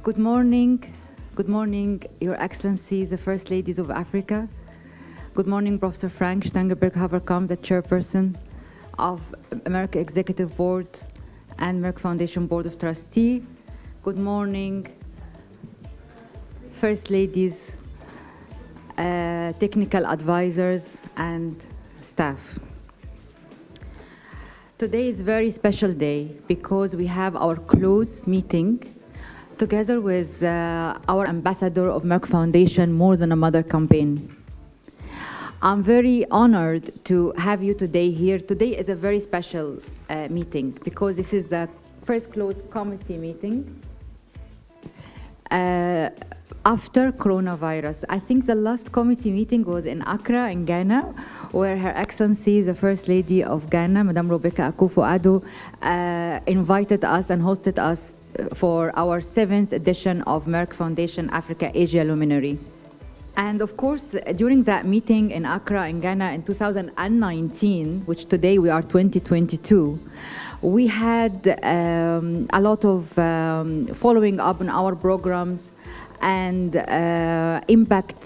Good morning. Good morning, Your Excellencies, the First Ladies of Africa. Good morning, Professor Frank Stangenberg Haverkamp, the Chairperson of Merck Executive Board and Merck Foundation Board of Trustees. Good morning, First Ladies, technical advisors, and staff. Today is a very special day because we have our close meeting together with our ambassador of Merck Foundation More Than a Mother campaign. I'm very honored to have you today here. Today is a very special meeting because this is the first closed committee meeting after coronavirus. I think the last committee meeting was in Accra in Ghana, where Her Excellency, the First Lady of Ghana, Madame Rebecca Akufo-Addo, invited us and hosted us for our 7th edition of Merck Foundation Africa Asia Luminary. And of course, during that meeting in Accra in Ghana in 2019, which today we are 2022, we had a lot of following up on our programs and impact.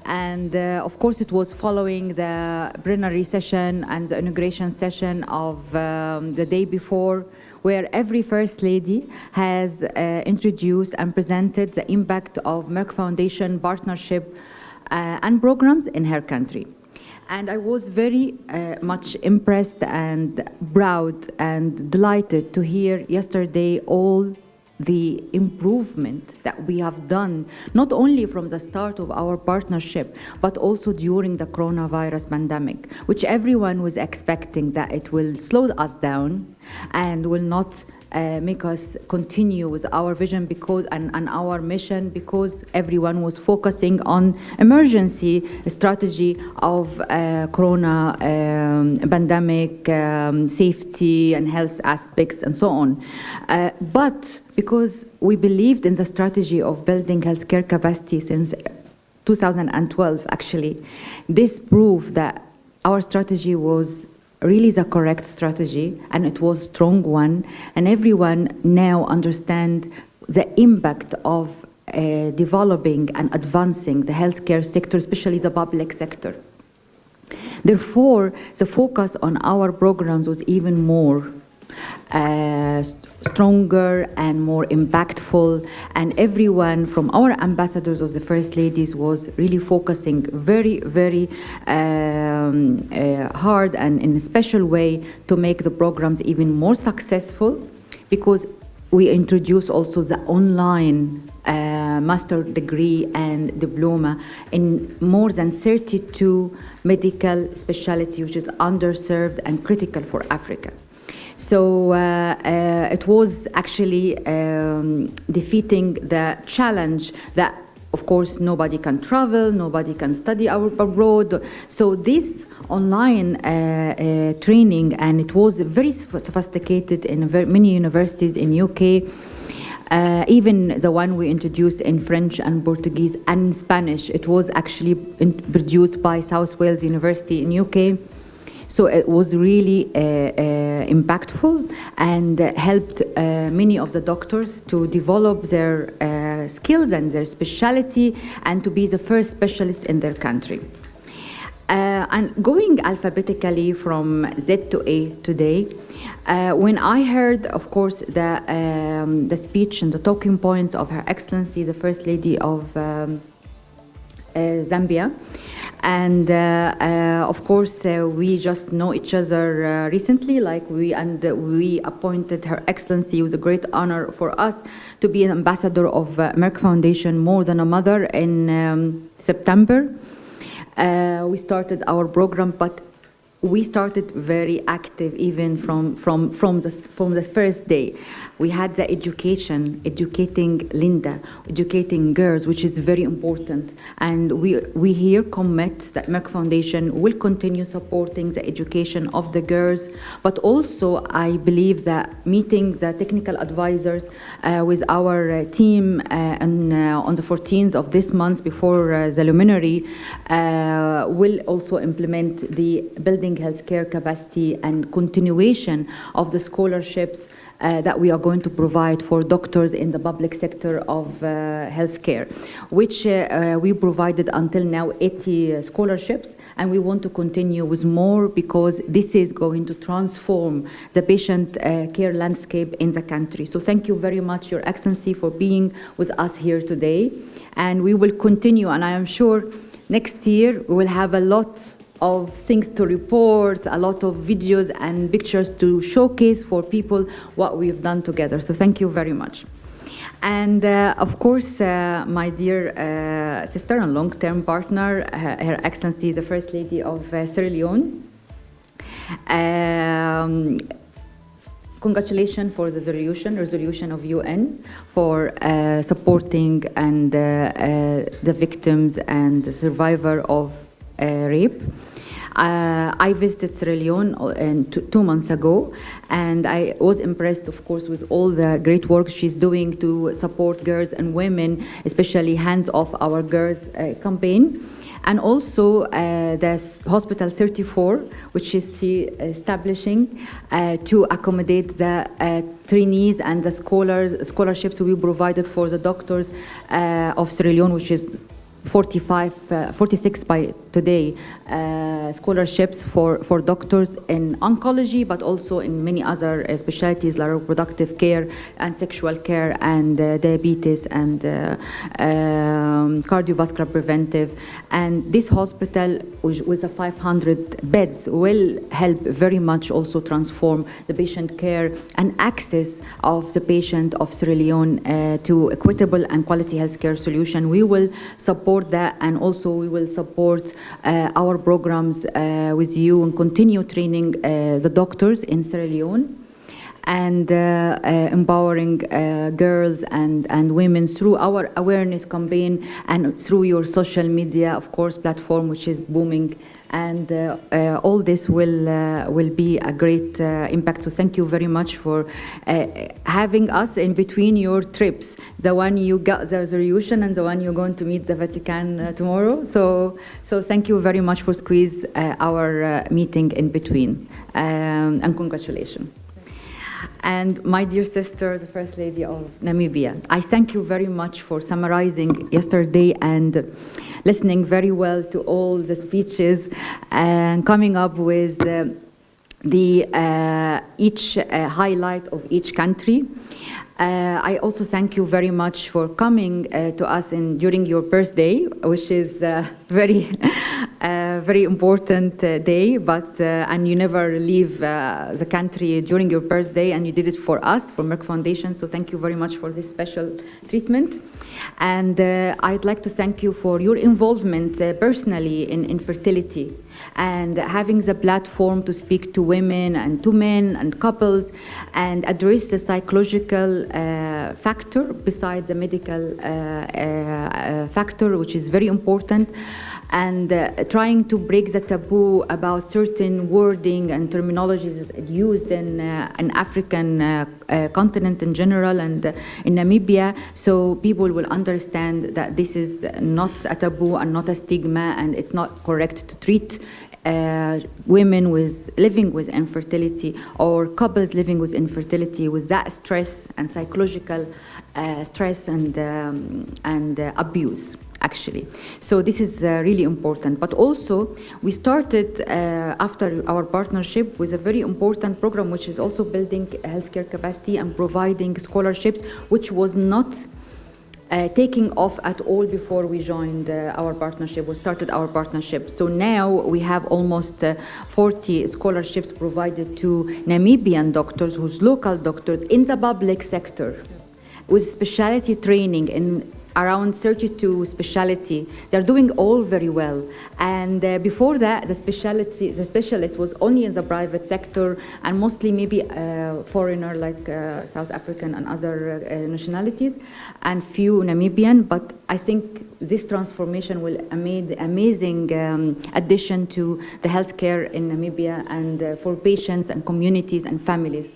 And of course, it was following the plenary session and the inauguration session of the day before, where every First Lady has introduced and presented the impact of Merck Foundation partnership and programs in her country. And I was very much impressed and proud and delighted to hear yesterday all the improvement that we have done, not only from the start of our partnership, but also during the coronavirus pandemic, which everyone was expecting that it will slow us down and will not make us continue with our vision because and our mission, because everyone was focusing on emergency strategy of corona pandemic, safety and health aspects and so on. But because we believed in the strategy of building healthcare capacity since 2012, actually, this proved that our strategy was really the correct strategy, and it was a strong one, and everyone now understands the impact of developing and advancing the healthcare sector, especially the public sector. Therefore, the focus on our programs was even more stronger and more impactful, and everyone from our ambassadors of the First Ladies was really focusing very, very hard and in a special way to make the programs even more successful, because we introduced also the online master degree and diploma in more than 32 medical specialties, which is underserved and critical for Africa. So it was actually defeating the challenge that, of course, nobody can travel, nobody can study abroad. So this online training, and it was very sophisticated in many universities in UK, even the one we introduced in French and Portuguese and Spanish, it was actually produced by South Wales University in UK. So it was really impactful and helped many of the doctors to develop their skills and their specialty and to be the first specialist in their country. And going alphabetically from Z to A today, when I heard, of course, the speech and the talking points of Her Excellency, the First Lady of Zambia, and of course we just know each other recently, like we appointed Her Excellency. It was a great honor for us to be an ambassador of Merck Foundation More Than a Mother in September. We started our program, but we started very active even from the first day. We had the educating Linda, educating girls, which is very important. And we here commit that Merck Foundation will continue supporting the education of the girls, but also I believe that meeting the technical advisors with our team on the 14th of this month before the Luminary will also implement the building healthcare capacity and continuation of the scholarships that we are going to provide for doctors in the public sector of healthcare, which we provided until now 80 scholarships, and we want to continue with more because this is going to transform the patient care landscape in the country. So thank you very much, Your Excellency, for being with us here today. And we will continue, and I am sure next year we will have a lot of things to report, a lot of videos and pictures to showcase for people what we've done together. So thank you very much. And of course, my dear sister and long-term partner, Her Excellency, the First Lady of Sierra Leone. Congratulations for the resolution of UN for supporting and the victims and the survivor of rape. I visited Sierra Leone 2 months ago, and I was impressed, of course, with all the great work she's doing to support girls and women, especially Hands Off Our Girls campaign. And also the Hospital 34, which is she establishing to accommodate the trainees and the scholarships we provided for the doctors of Sierra Leone, which is 46 by today scholarships for doctors in oncology, but also in many other specialties like reproductive care and sexual care and diabetes and cardiovascular preventive. And this hospital with the 500 beds will help very much also transform the patient care and access of the patient of Sierra Leone to equitable and quality healthcare solution. We will support that, and also we will support our programs with you and continue training the doctors in Sierra Leone and empowering girls and women through our awareness campaign and through your social media, of course, platform, which is booming. And all this will be a great impact. So thank you very much for having us in between your trips, the one you got the resolution and the one you're going to meet the Vatican tomorrow. So thank you very much for squeeze our meeting in between, and congratulations. And my dear sister, the First Lady of Namibia, I thank you very much for summarizing yesterday and listening very well to all the speeches and coming up with each highlight of each country. I also thank you very much for coming to us during your birthday, which is very important day, but and you never leave the country during your birthday, and you did it for us, for Merck Foundation, so thank you very much for this special treatment. And I'd like to thank you for your involvement personally in infertility and having the platform to speak to women and to men and couples and address the psychological factor beside the medical factor, which is very important, and trying to break the taboo about certain wording and terminologies used in African continent in general and in Namibia, so people will understand that this is not a taboo and not a stigma, and it's not correct to treat women living with infertility or couples living with infertility with that stress and psychological stress and abuse, actually. So this is really important. But also we started after our partnership with a very important program, which is also building healthcare capacity and providing scholarships, which was not taking off at all before we joined our partnership, we started our partnership. So now we have almost 40 scholarships provided to Namibian doctors, who's local doctors in the public sector, with specialty training in around 32 specialty. They're doing all very well. And before that, the specialist was only in the private sector and mostly maybe foreigner like South African and other nationalities, and few Namibian. But I think this transformation will make amazing addition to the healthcare in Namibia and for patients and communities and families.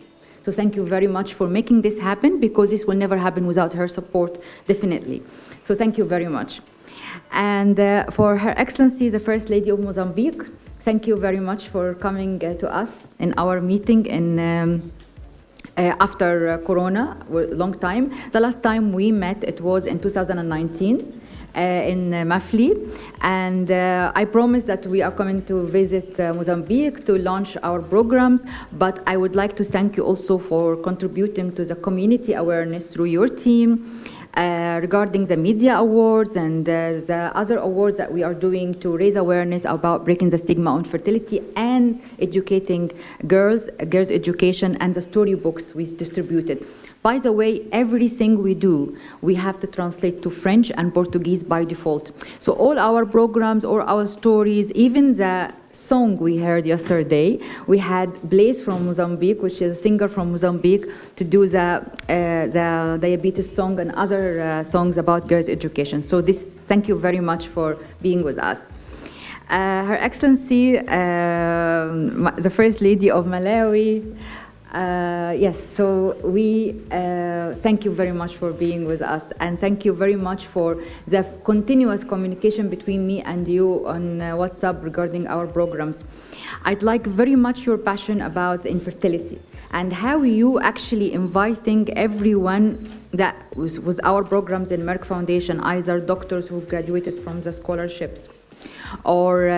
So thank you very much for making this happen, because this will never happen without her support, definitely. So thank you very much. And for Her Excellency, the First Lady of Mozambique, thank you very much for coming to us in our meeting in after Corona, long time. The last time we met, it was in 2019. In MFFLI, and I promise that we are coming to visit Mozambique to launch our programs, but I would like to thank you also for contributing to the community awareness through your team regarding the media awards and the other awards that we are doing to raise awareness about breaking the stigma on fertility and educating girls education, and the storybooks we distributed. By the way, everything we do, we have to translate to French and Portuguese by default. So all our programs, all our stories, even the song we heard yesterday, we had Blaise from Mozambique, which is a singer from Mozambique, to do the diabetes song and other songs about girls' education. So thank you very much for being with us. Her Excellency, the First Lady of Malawi, yes, so we thank you very much for being with us, and thank you very much for the continuous communication between me and you on WhatsApp regarding our programs. I'd like very much your passion about infertility and how you actually inviting everyone that was our programs in Merck Foundation, either doctors who graduated from the scholarships, or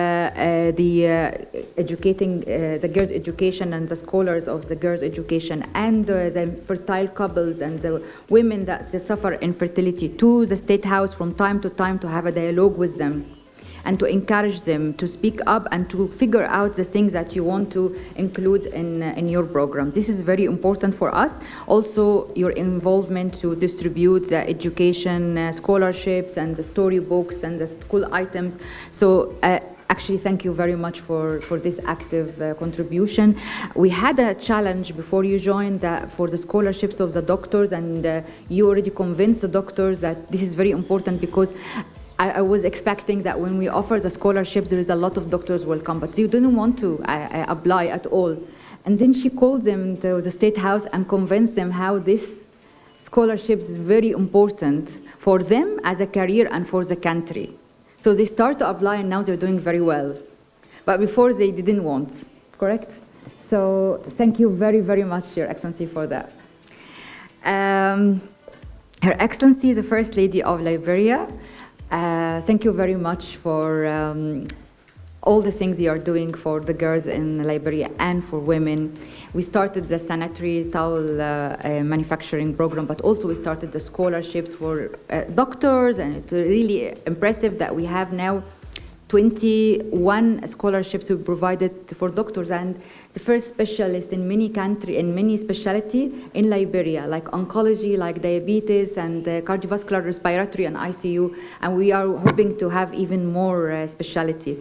educating the girls' education and the scholars of the girls' education, and the fertile couples and the women that suffer infertility to the State House from time to time to have a dialogue with them and to encourage them to speak up and to figure out the things that you want to include in your program. This is very important for us. Also, your involvement to distribute the education scholarships and the storybooks and the school items. So actually, thank you very much for this active contribution. We had a challenge before you joined for the scholarships of the doctors, and you already convinced the doctors that this is very important, because I was expecting that when we offer the scholarships, there is a lot of doctors will come, but they didn't want to apply at all. And then she called them to the State House and convinced them how this scholarship is very important for them as a career and for the country. So they start to apply, and now they're doing very well. But before they didn't want, correct? So thank you very, very much, Your Excellency, for that. Her Excellency, the First Lady of Liberia, thank you very much for all the things you are doing for the girls in Liberia and for women. We started the sanitary towel manufacturing program, but also we started the scholarships for doctors, and it's really impressive that we have now 21 scholarships we provided for doctors, and the first specialist in many countries, in many specialty in Liberia, like oncology, like diabetes, and cardiovascular, respiratory, and ICU, and we are hoping to have even more specialty.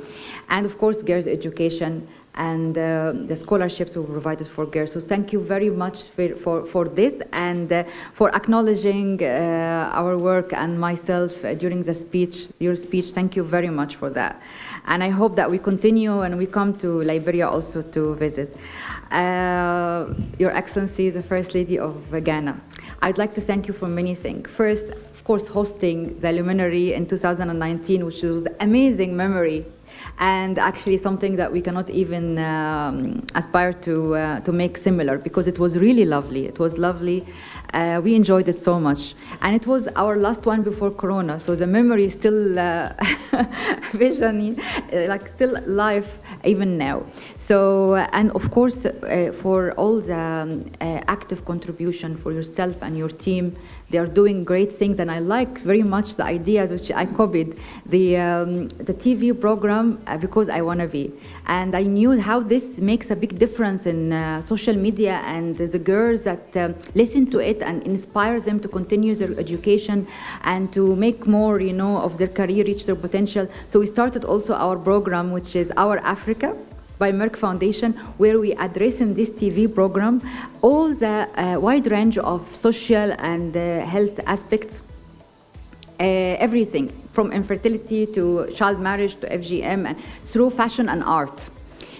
And of course, girls' education and the scholarships we provided for girls. So thank you very much for this, and for acknowledging our work and myself during the speech, your speech. Thank you very much for that. And I hope that we continue and we come to Liberia also to visit. Your Excellency, the First Lady of Ghana, I'd like to thank you for many things. First, of course, hosting the Luminary in 2019, which was an amazing memory, and actually something that we cannot even aspire to make similar, because it was really lovely. It was lovely. We enjoyed it so much, and it was our last one before Corona, so the memory is still visioning, like still live even now. So, and of course, for all the active contribution for yourself and your team, they are doing great things, and I like very much the ideas which I copied, the TV program, Because I Wanna Be. And I knew how this makes a big difference in social media, and the girls that listen to it and inspires them to continue their education and to make more, you know, of their career, reach their potential. So we started also our program, which is Our Africa, by Merck Foundation, where we address in this TV program all the wide range of social and health aspects, everything from infertility to child marriage to FGM, and through fashion and art.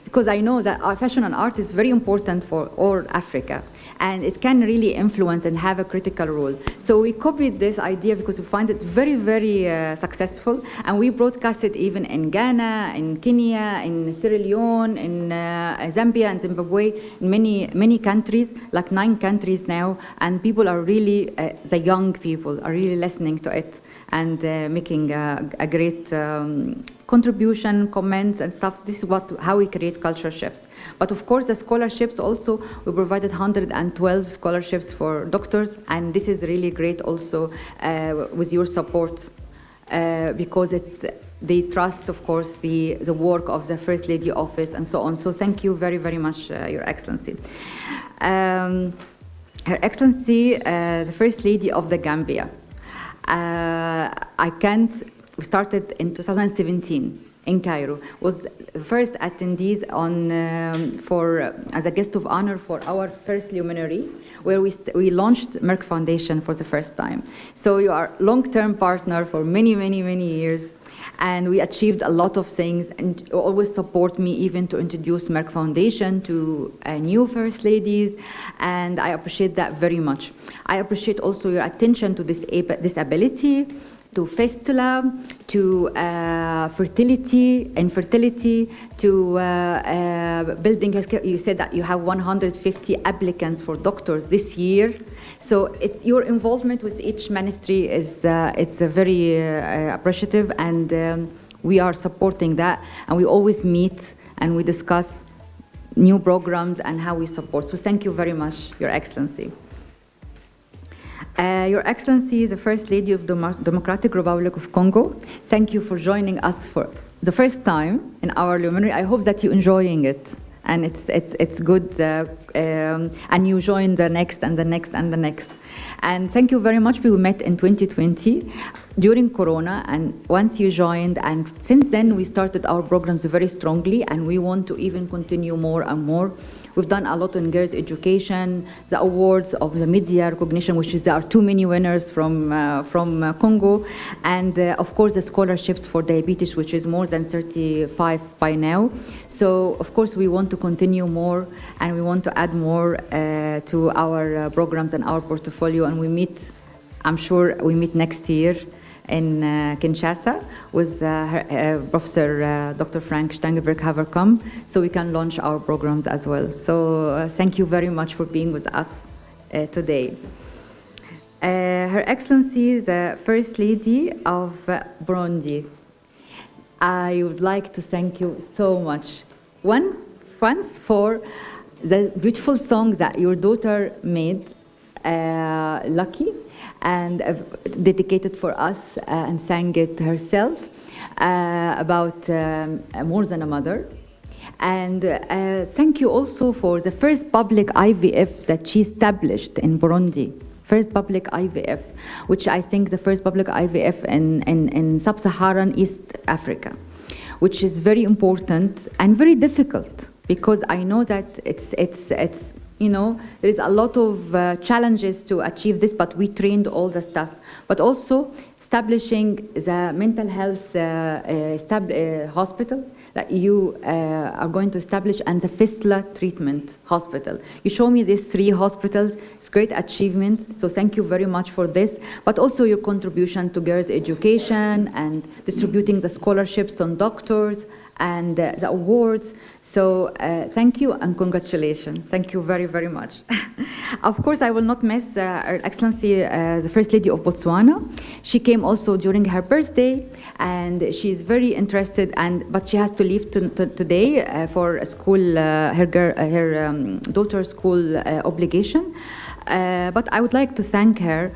Because I know that our fashion and art is very important for all Africa. and it can really influence and have a critical role. So we copied this idea because we find it very, very successful, and we broadcast it even in Ghana, in Kenya, in Sierra Leone, in Zambia and Zimbabwe, in many countries, like 9 countries now, and people are really, the young people are really listening to it and making a great contribution, comments and stuff. This is how we create culture shift. But of course, the scholarships also, we provided 112 scholarships for doctors, and this is really great also with your support, because they trust, of course, the work of the First Lady Office and so on. So thank you very, very much, Your Excellency. Her Excellency, the First Lady of the Gambia. We started in 2017 in Cairo, was the first attendees as a guest of honor for our first Luminary, where we launched Merck Foundation for the first time. So you are long-term partner for many, many, many years, and we achieved a lot of things, and you always support me even to introduce Merck Foundation to new First Ladies, and I appreciate that very much. I appreciate also your attention to disability, to fistula, to infertility, to building healthcare. You said that you have 150 applicants for doctors this year. So your involvement with each ministry is very appreciative, and we are supporting that. And we always meet and we discuss new programs and how we support. So thank you very much, Your Excellency. Your Excellency, the First Lady of the Democratic Republic of Congo, thank you for joining us for the first time in our Luminary. I hope that you're enjoying it, and it's good, and you join the next and the next and the next. And thank you very much. We met in 2020 during Corona, and once you joined, and since then we started our programs very strongly, and we want to even continue more and more. We've done a lot in girls' education, the awards of the media recognition, which is there are too many winners from Congo, and of course the scholarships for diabetes, which is more than 35 by now. So of course we want to continue more, and we want to add more to our programs and our portfolio. And we meet, I'm sure we meet next year in Kinshasa with Professor Dr. Frank Stangenberg Haverkamp, so we can launch our programs as well. So thank you very much for being with us today. Her Excellency, the First Lady of Burundi, I would like to thank you so much. Once for the beautiful song that your daughter made, Lucky, and dedicated for us, and sang it herself about More Than a Mother. And thank you also for the first public IVF that she established in Burundi. First public IVF, which I think the first public IVF in sub-Saharan East Africa, which is very important and very difficult, because I know that it's you know, there is a lot of challenges to achieve this, but we trained all the staff. But also establishing the mental health hospital that you are going to establish, and the fistula treatment hospital. You show me these 3 hospitals. It's great achievement. So thank you very much for this. But also your contribution to girls' education and distributing the scholarships on doctors and the awards. So thank you and congratulations. Thank you very, very much. Of course, I will not miss Her Excellency, the First Lady of Botswana. She came also during her birthday, and she's very interested, but she has to leave today for a school, her daughter's school obligation. But I would like to thank her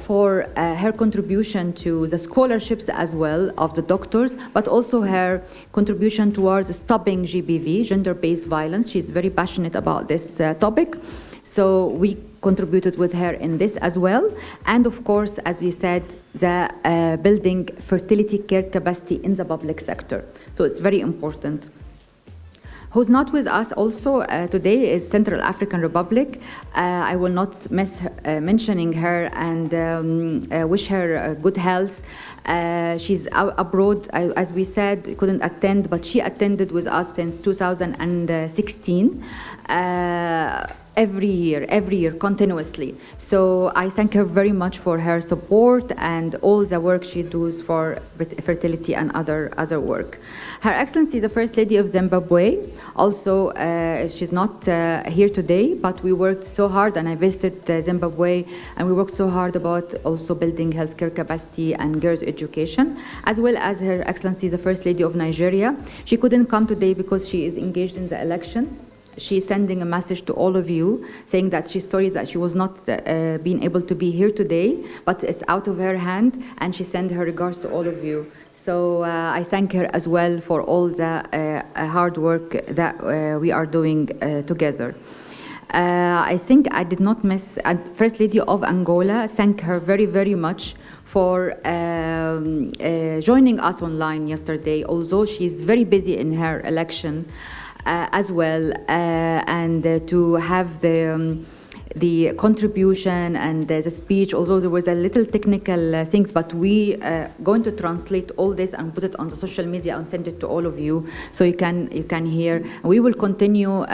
for her contribution to the scholarships as well of the doctors, but also her contribution towards stopping GBV, gender-based violence. She's very passionate about this topic. So we contributed with her in this as well. And of course, as you said, the building fertility care capacity in the public sector. So it's very important. Who's not with us also today is Central African Republic. I will not miss mentioning her, and wish her good health. She's abroad, as we said, couldn't attend, but she attended with us since 2016. every year, continuously. So I thank her very much for her support and all the work she does for fertility and other work. Her Excellency, the First Lady of Zimbabwe, also she's not here today, but we worked so hard, and I visited Zimbabwe, and we worked so hard about also building healthcare capacity and girls' education, as well as Her Excellency, the First Lady of Nigeria. She couldn't come today because she is engaged in the election. She's sending a message to all of you saying that she's sorry that she was not being able to be here today, but it's out of her hand, and she sends her regards to all of you. So I thank her as well for all the hard work that we are doing together. I think I did not miss First Lady of Angola. Thank her very, very much for joining us online yesterday, although she's very busy in her election. As well, and to have the contribution and the speech, although there was a little technical things, but we going to translate all this and put it on the social media and send it to all of you, so you can hear. We will continue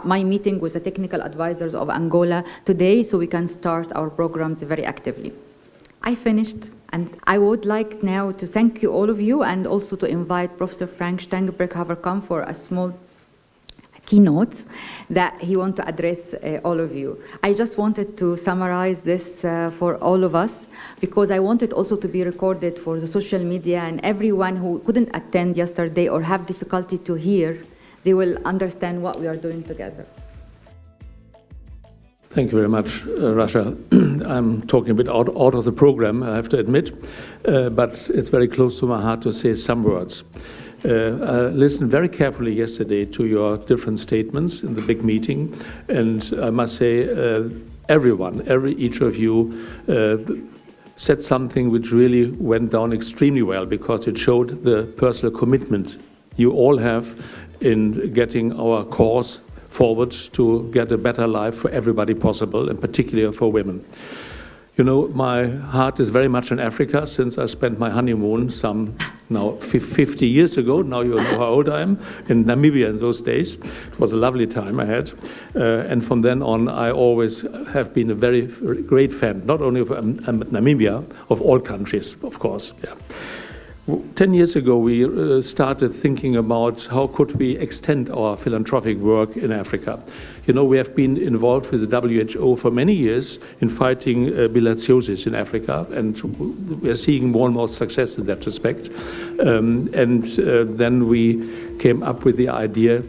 my meeting with the technical advisors of Angola today, so we can start our programs very actively. I finished, and I would like now to thank you, all of you, and also to invite Professor Frank Stangenberg Haverkamp for a small keynote that he wants to address all of you. I just wanted to summarize this for all of us, because I wanted also to be recorded for the social media, and everyone who couldn't attend yesterday or have difficulty to hear, they will understand what we are doing together. Thank you very much, Rasha. I'm talking a bit out of the program, I have to admit, but it's very close to my heart to say some words. I listened very carefully yesterday to your different statements in the big meeting, and I must say each of you said something which really went down extremely well, because it showed the personal commitment you all have in getting our cause forward to get a better life for everybody possible, and particularly for women. You know, my heart is very much in Africa, since I spent my honeymoon some now 50 years ago. Now you know how old I am, in Namibia in those days. It was a lovely time I had. And from then on, I always have been a very great fan, not only of Namibia, of all countries, of course. Yeah. 10 years ago, we started thinking about how could we extend our philanthropic work in Africa. You know, we have been involved with the WHO for many years in fighting bilharziosis in Africa, and we are seeing more and more success in that respect. Then we came up with the idea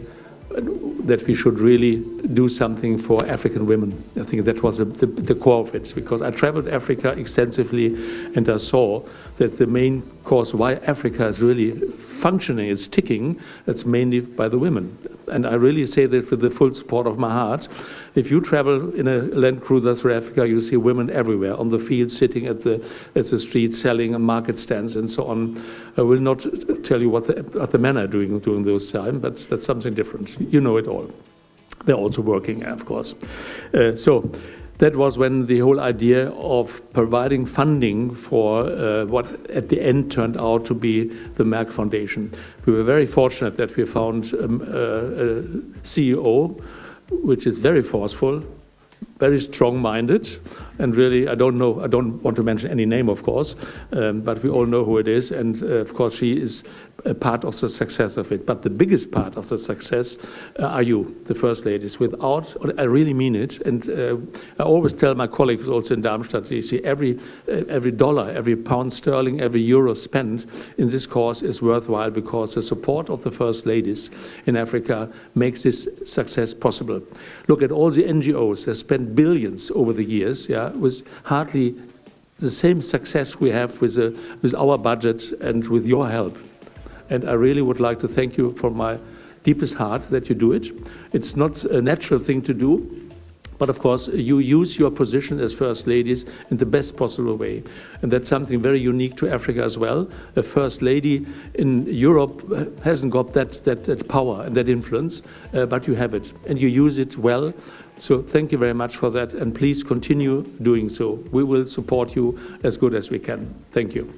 that we should really do something for African women. I think that was the core of it, because I traveled Africa extensively, and I saw that the main cause why Africa is really functioning, is ticking, it's mainly by the women. And I really say that with the full support of my heart. If you travel in a Land Cruiser through Africa, you see women everywhere, on the fields, sitting at the streets, selling on market stands and so on. I will not tell you what the men are doing during those times, but that's something different. You know it all. They're also working, of course. So that was when the whole idea of providing funding for what at the end turned out to be the Merck Foundation. We were very fortunate that we found a CEO which is very forceful, very strong-minded, and really, I don't want to mention any name, of course, but we all know who it is, and of course she is a part of the success of it. But the biggest part of the success are you, the First Ladies. Without, I really mean it, and I always tell my colleagues also in Darmstadt, you see, every dollar, every pound sterling, every euro spent in this cause is worthwhile, because the support of the First Ladies in Africa makes this success possible. Look at all the NGOs that spent billions over the years, yeah, with hardly the same success we have with our budget and with your help. And I really would like to thank you from my deepest heart that you do it. It's not a natural thing to do, but of course you use your position as First Ladies in the best possible way. And that's something very unique to Africa as well. A First Lady in Europe hasn't got that power and that influence, but you have it, and you use it well. So thank you very much for that, and please continue doing so. We will support you as good as we can. Thank you.